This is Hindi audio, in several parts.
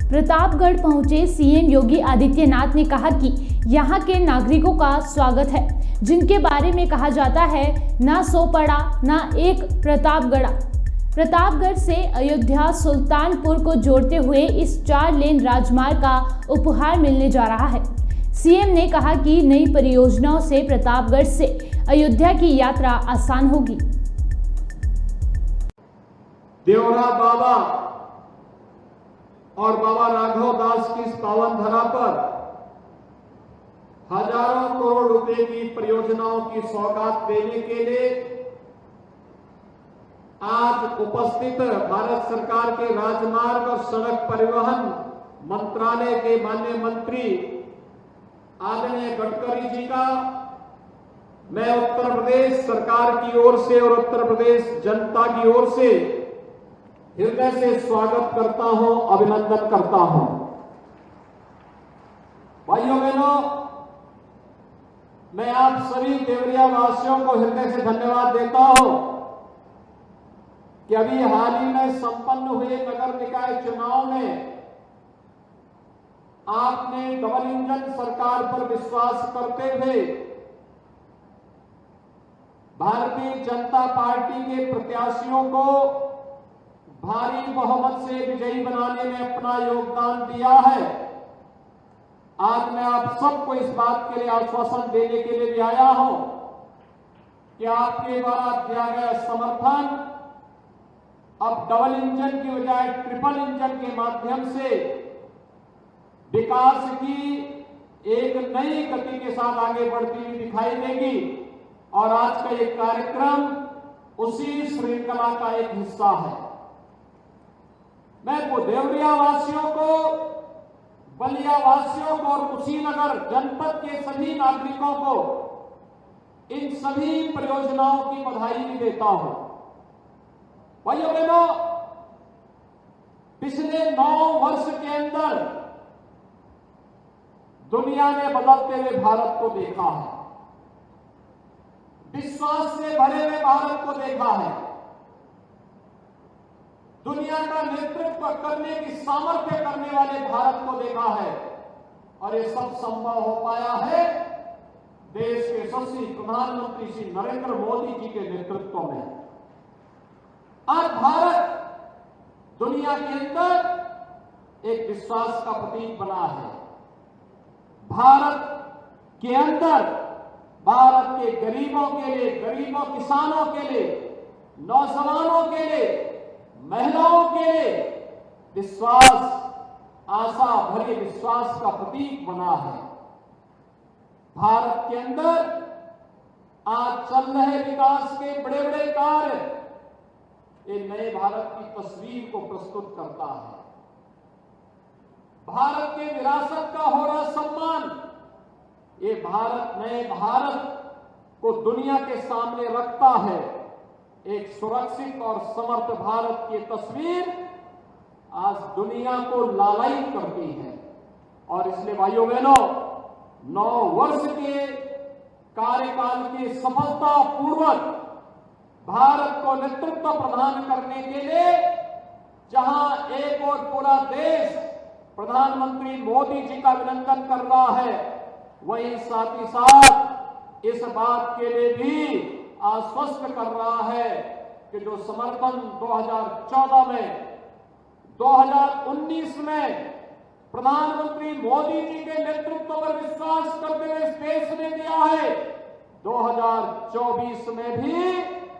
प्रतापगढ़ पहुंचे सीएम योगी आदित्यनाथ ने कहा कि यहां के नागरिकों का स्वागत है, जिनके बारे में कहा जाता है ना सो पड़ा ना एक प्रतापगढ़ा। प्रतापगढ़ से अयोध्या सुल्तानपुर को जोड़ते हुए इस 4 लेन राजमार्ग का उपहार मिलने जा रहा है। सीएम ने कहा कि नई परियोजनाओं से प्रतापगढ़ से अयोध्या की यात्रा आसान होगी। देवरा बाबा और बाबा राघव दास की इस पावन धरा पर हजारों करोड़ रुपए की परियोजनाओं की सौगात देने के लिए आज उपस्थित भारत सरकार के राजमार्ग और सड़क परिवहन मंत्रालय के माननीय मंत्री आदरणीय गडकरी जी का मैं उत्तर प्रदेश सरकार की ओर से और उत्तर प्रदेश जनता की ओर से हृदय से स्वागत करता हूं, अभिनंदन करता हूं। भाइयों बहनों, मैं आप सभी देवरिया वासियों को हृदय से धन्यवाद देता हूं कि अभी हाल ही में संपन्न हुए नगर निकाय चुनाव में आपने डबल इंजन सरकार पर विश्वास करते हुए भारतीय जनता पार्टी के प्रत्याशियों को भारी बहुमत से विजयी बनाने में अपना योगदान दिया है। आज मैं आप सबको इस बात के लिए आश्वासन देने के लिए भी आया हूं कि आपके द्वारा दिया गया समर्थन अब डबल इंजन की बजाय ट्रिपल इंजन के माध्यम से विकास की एक नई गति के साथ आगे बढ़ती हुई दिखाई देगी और आज का ये कार्यक्रम उसी श्रृंखला का एक हिस्सा है। मैं देवरिया वासियों को, बलिया वासियों को और कुशीनगर जनपद के सभी नागरिकों को इन सभी परियोजनाओं की बधाई भी देता हूं। भाइयों बहनों, पिछले 9 वर्ष के अंदर दुनिया ने बदलते हुए भारत को देखा है, विश्वास से भरे हुए भारत को देखा है, दुनिया का नेतृत्व करने की सामर्थ्य करने वाले भारत को देखा है और ये सब संभव हो पाया है देश के यशस्वी प्रधानमंत्री श्री नरेंद्र मोदी जी के नेतृत्व में। आज भारत दुनिया के अंदर एक विश्वास का प्रतीक बना है। भारत के अंदर भारत के गरीबों के लिए, गरीबों किसानों के लिए, नौजवानों के लिए, महिलाओं के लिए विश्वास, आशा भरे विश्वास का प्रतीक बना है। भारत के अंदर आज चल रहे विकास के बड़े बड़े कार्य ये नए भारत की तस्वीर को प्रस्तुत करता है। भारत के विरासत का हो रहा सम्मान ये भारत, नए भारत को दुनिया के सामने रखता है। एक सुरक्षित और समर्थ भारत की तस्वीर आज दुनिया को लालायित करती है और इसलिए भाइयों बहनों, 9 वर्ष के कार्यकाल की सफलतापूर्वक भारत को नेतृत्व प्रदान करने के लिए जहां एक और पूरा देश प्रधानमंत्री मोदी जी का अभिनंदन कर रहा है, वहीं साथ ही साथ इस बात के लिए भी आश्वस्त कर रहा है कि जो समर्थन 2014 में, 2019 में प्रधानमंत्री मोदी जी के नेतृत्व पर विश्वास करते हुए इस देश ने दिया है, 2024 में भी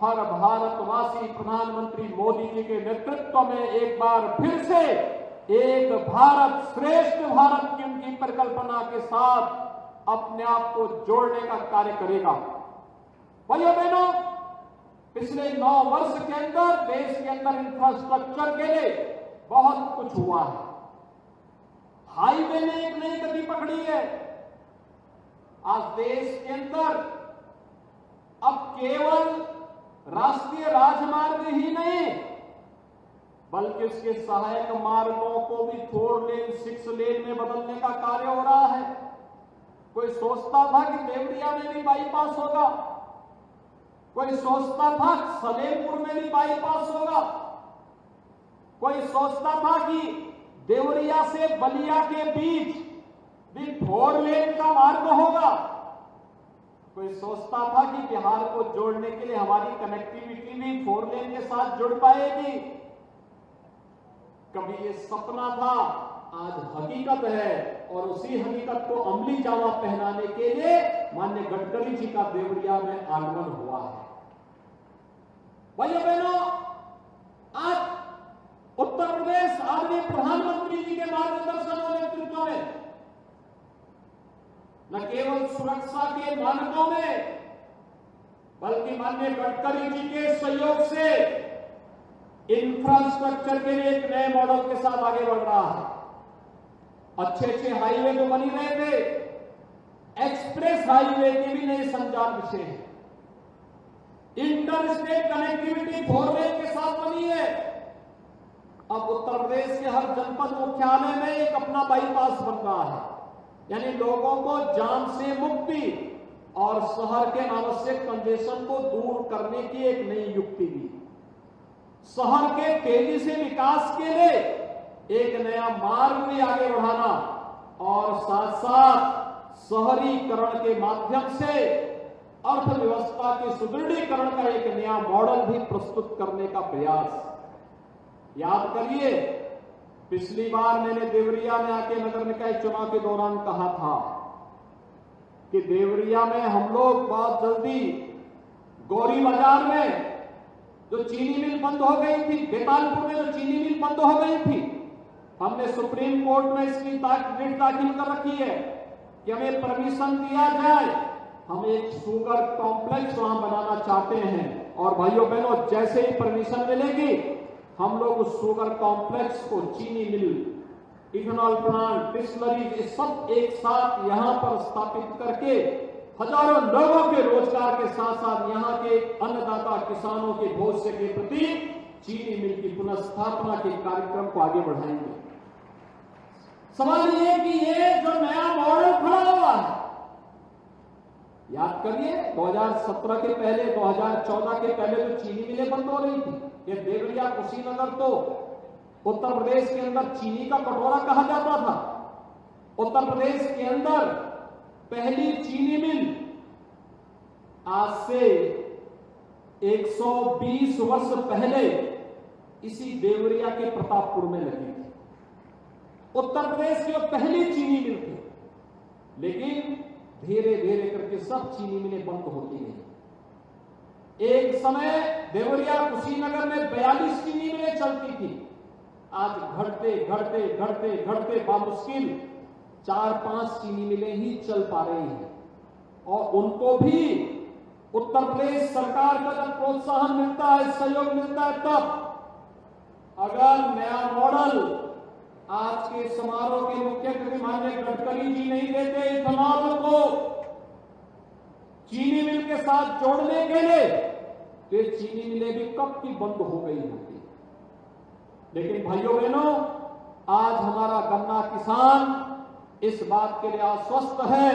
हर भारतवासी प्रधानमंत्री मोदी जी के नेतृत्व में एक बार फिर से एक भारत श्रेष्ठ भारत की उनकी परिकल्पना के साथ अपने आप को जोड़ने का कार्य करेगा। भाइयों बहनों, पिछले 9 वर्ष के अंदर देश के अंदर इंफ्रास्ट्रक्चर के लिए बहुत कुछ हुआ है। हाईवे ने एक नई गति पकड़ी है। आज देश के अंदर अब केवल राष्ट्रीय राजमार्ग ही नहीं बल्कि उसके सहायक मार्गों को भी 4 लेन 6 लेन में बदलने का कार्य हो रहा है। कोई सोचता था कि देवरिया में भी बाईपास होगा, कोई सोचता था सलेमपुर में भी बाईपास होगा, कोई सोचता था कि देवरिया से बलिया के बीच भी 4 लेन का मार्ग होगा। कोई सोचता था कि बिहार को जोड़ने के लिए हमारी कनेक्टिविटी भी 4 लेन के साथ जुड़ पाएगी? कभी ये सपना था, आज हकीकत है। और उसी हकीकत को अमली जामा पहनाने के लिए माननीय गडकरी जी का देवरिया में आगमन हुआ है। भाइयों बहनों, आज उत्तर प्रदेश आदरणीय प्रधानमंत्री जी के मार्गदर्शन और नेतृत्व में न केवल सुरक्षा के मानकों में, बल्कि माननीय गडकरी जी के सहयोग से इंफ्रास्ट्रक्चर के लिए एक नए मॉडल के साथ आगे बढ़ रहा है। अच्छे हाईवे तो बनी रहे थे, एक्सप्रेस हाईवे के भी नए संचार विषय हैं। इंटर स्टेट कनेक्टिविटी 4 लेन के साथ बनी है। अब उत्तर प्रदेश के हर जनपद मुख्यालय में एक अपना बाईपास बन रहा है, यानी लोगों को जाम से मुक्ति और शहर के अनावश्यक कंजेशन को दूर करने की एक नई युक्ति दी। शहर के तेजी से विकास के लिए एक नया मार्ग भी आगे बढ़ाना और साथ साथ शहरीकरण के माध्यम से अर्थव्यवस्था के सुदृढ़ीकरण का एक नया मॉडल भी प्रस्तुत करने का प्रयास। याद करिए, पिछली बार मैंने देवरिया में आके नगर निकाय चुनाव के दौरान कहा था कि देवरिया में हम लोग बहुत जल्दी गौरी बाजार में जो चीनी मिल बंद हो गई थी, बेतालपुर में जो चीनी मिल बंद हो गई थी, हमने सुप्रीम कोर्ट में इसकी रिट दाखिल कर रखी है कि हमें परमिशन दिया जाए। हम एक शुगर कॉम्प्लेक्स वहां बनाना चाहते हैं और भाइयों बहनों, जैसे ही परमिशन मिलेगी हम लोग उस शुगर कॉम्प्लेक्स को, चीनी मिल, इथेनॉल प्लांट, डिस्टिलरी, ये सब एक साथ यहां पर स्थापित करके हजारों लोगों के रोजगार के साथ साथ यहां के अन्नदाता किसानों के भविष्य के प्रति चीनी मिल की पुनर्स्थापना के कार्यक्रम को आगे बढ़ाएंगे। सवाल ये कि ये जो नया मॉडल खड़ा हुआ है, याद करिए 2017 के पहले, 2014 के पहले तो चीनी मिलें बंद हो रही थी। ये देवरिया, कुशीनगर तो उत्तर प्रदेश के अंदर चीनी का कटोरा कहा जाता था। उत्तर प्रदेश के अंदर पहली चीनी मिल आज से 120 वर्ष पहले इसी देवरिया के प्रतापपुर में लगी थी। उत्तर प्रदेश की वो पहली चीनी मिल थी, लेकिन धीरे धीरे करके सब चीनी मिलें बंद होती गई। एक समय देवरिया, कुशीनगर में 42 चीनी मिलें चलती थी। आज घटते घटते घटते घटते बामुश्किल 4-5 चीनी मिलें ही चल पा रही हैं। और उनको भी उत्तर प्रदेश सरकार का जब प्रोत्साहन मिलता है, सहयोग मिलता है, तब अगर नया मॉडल आज के समारोह के मुख्य अतिथि माननीय गडकरी जी नहीं देते इथेनॉल को चीनी मिल के साथ जोड़ने के लिए, तो ये चीनी मिलें भी कब की बंद हो गई होती। लेकिन भाइयों बहनों, आज हमारा गन्ना किसान इस बात के लिए आश्वस्त है,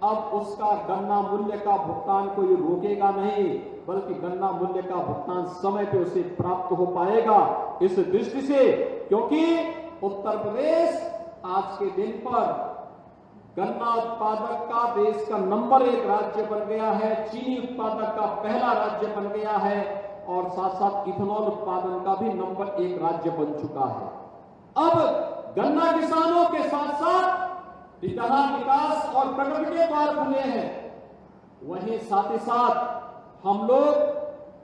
अब उसका गन्ना मूल्य का भुगतान कोई रोकेगा नहीं, बल्कि गन्ना मूल्य का भुगतान समय पे उसे प्राप्त हो पाएगा। इस दृष्टि से, क्योंकि उत्तर प्रदेश आज के दिन पर गन्ना उत्पादक का देश का नंबर 1 राज्य बन गया है, चीनी उत्पादक का पहला राज्य बन गया है और साथ साथ इथेनॉल उत्पादन का भी नंबर 1 राज्य बन चुका है। अब गन्ना किसानों के साथ साथ जहां विकास और प्रगति के द्वार खुले हैं, वहीं साथ ही साथ हम लोग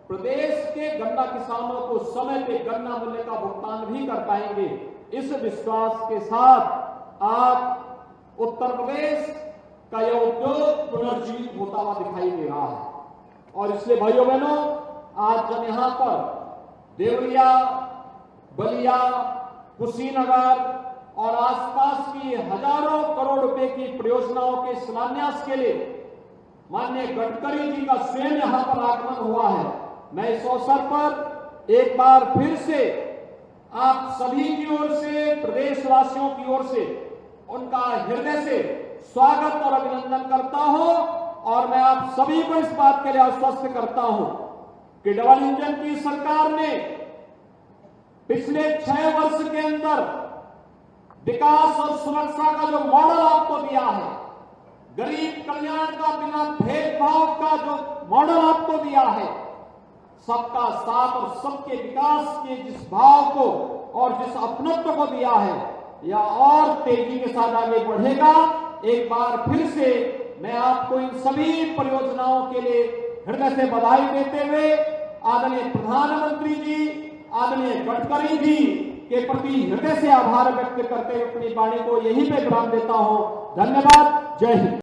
प्रदेश के गन्ना किसानों को समय पे गन्ना मूल्य का भुगतान भी कर पाएंगे। इस विश्वास के साथ आज उत्तर प्रदेश का यह उद्योग पुनर्जीवित होता हुआ दिखाई दे रहा है। और इसलिए भाइयों बहनों, आज जब यहां पर देवरिया, बलिया, कुशीनगर और आसपास की हजारों करोड़ रुपए की परियोजनाओं के शिलान्यास के लिए माननीय गडकरी जी का स्वयं यहां पर आगमन हुआ है, मैं इस अवसर पर एक बार फिर से आप सभी की ओर से, प्रदेशवासियों की ओर से उनका हृदय से स्वागत और अभिनंदन करता हूं। और मैं आप सभी को इस बात के लिए आश्वस्त करता हूं कि डबल इंजन की सरकार ने पिछले 6 वर्ष के अंदर विकास और सुरक्षा का जो मॉडल आपको दिया है, गरीब कल्याण का बिना भेदभाव का जो मॉडल आपको दिया है, सबका साथ और सबके विकास के जिस भाव को और जिस अपनत्व को दिया है, यह और तेजी के साथ आगे बढ़ेगा। एक बार फिर से मैं आपको इन सभी परियोजनाओं के लिए हृदय से बधाई देते हुए आदरणीय प्रधानमंत्री जी, आदरणीय गडकरी जी के प्रति हृदय से आभार व्यक्त करते हुए अपनी वाणी को यहीं पे विराम देता हूं। धन्यवाद। जय हिंद।